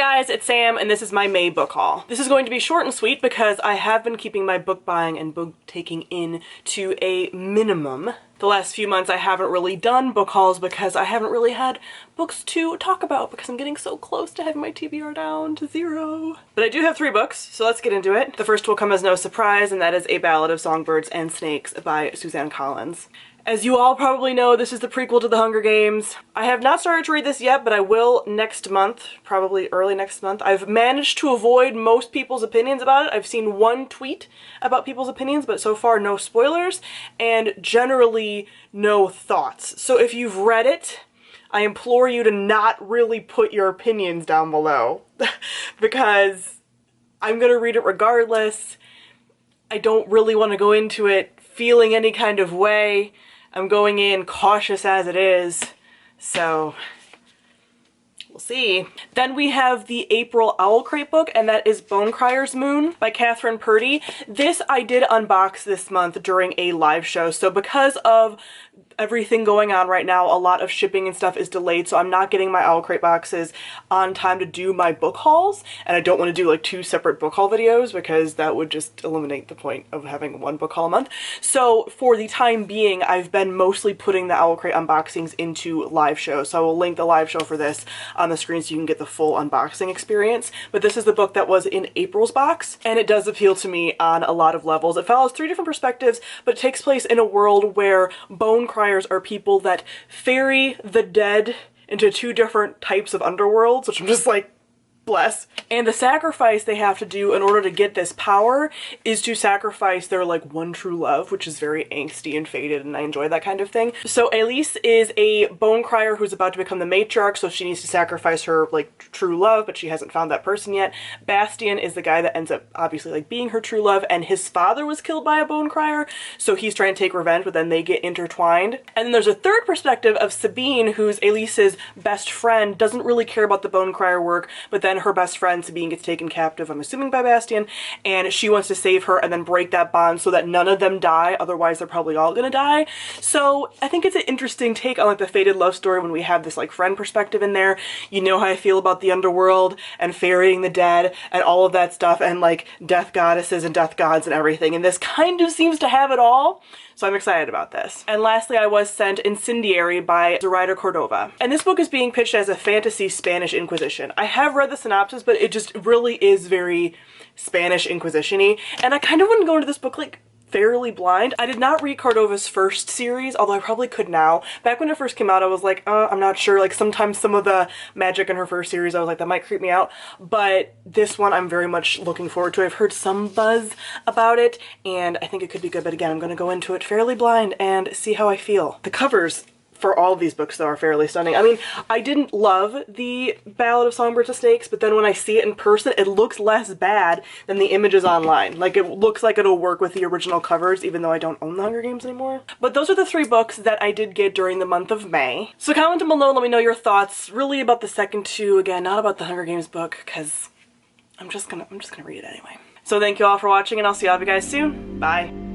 guys, it's Sam and this is my May book haul. This is going to be short and sweet because I have been keeping my book buying and book taking in to a minimum. The last few months I haven't really done book hauls because I haven't really had books to talk about because I'm getting so close to having my TBR down to 0. But I do have 3 books, so let's get into it. The first will come as no surprise, and that is A Ballad of Songbirds and Snakes by Suzanne Collins. As you all probably know, this is the prequel to The Hunger Games. I have not started to read this yet, but I will next month, probably early next month. I've managed to avoid most people's opinions about it. I've seen one tweet about people's opinions, but so far no spoilers, and generally no thoughts. So if you've read it, I implore you to not really put your opinions down below, because I'm gonna read it regardless. I don't really want to go into it feeling any kind of way. I'm going in cautious as it is, so we'll see. Then we have the April Owl Crate book, and that is Bone Crier's Moon by Catherine Purdy. This I did unbox this month during a live show, so because of everything going on right now, a lot of shipping and stuff is delayed, so I'm not getting my Owl Crate boxes on time to do my book hauls, and I don't want to do like 2 separate book haul videos because that would just eliminate the point of having 1 book haul a month. So for the time being, I've been mostly putting the Owl Crate unboxings into live shows, so I will link the live show for this on the screen so you can get the full unboxing experience. But this is the book that was in April's box, and it does appeal to me on a lot of levels. It follows 3 different perspectives, but it takes place in a world where bone criers are people that ferry the dead into 2 different types of underworlds, which I'm just like, bless. And the sacrifice they have to do in order to get this power is to sacrifice their like one true love, which is very angsty and faded, and I enjoy that kind of thing. So Elise is a bone crier who's about to become the matriarch, so she needs to sacrifice her like true love, but she hasn't found that person yet. Bastian is the guy that ends up obviously like being her true love, and his father was killed by a bone crier, so he's trying to take revenge, but then they get intertwined. And then there's a 3rd perspective of Sabine, who's Elise's best friend, doesn't really care about the bone crier work, but then her best friend Sabine gets taken captive, I'm assuming by Bastian, and she wants to save her and then break that bond so that none of them die, otherwise they're probably all gonna die. So I think it's an interesting take on like the fated love story when we have this like friend perspective in there. You know how I feel about the underworld and ferrying the dead and all of that stuff, and like death goddesses and death gods and everything, and this kind of seems to have it all. So I'm excited about this. And lastly, I was sent Incendiary by Zoraida Cordova. And this book is being pitched as a fantasy Spanish Inquisition. I have read the synopsis, but it just really is very Spanish Inquisition-y. And I kind of want to go into this book like fairly blind. I did not read Cordova's first series, although I probably could now. Back when it first came out, I was like, I'm not sure. Like sometimes some of the magic in her first series, I was like, that might creep me out. But this one I'm very much looking forward to. I've heard some buzz about it, and I think it could be good. But again, I'm going to go into it fairly blind and see how I feel. The covers for all of these books, though, are fairly stunning. I mean, I didn't love the Ballad of Songbirds and Snakes, but then when I see it in person, it looks less bad than the images online. Like, it looks like it'll work with the original covers, even though I don't own The Hunger Games anymore. But those are the 3 books that I did get during the month of May. So comment down below, let me know your thoughts, really about the second 2, again, not about the Hunger Games book, because I'm just gonna read it anyway. So thank you all for watching, and I'll see all of you guys soon. Bye.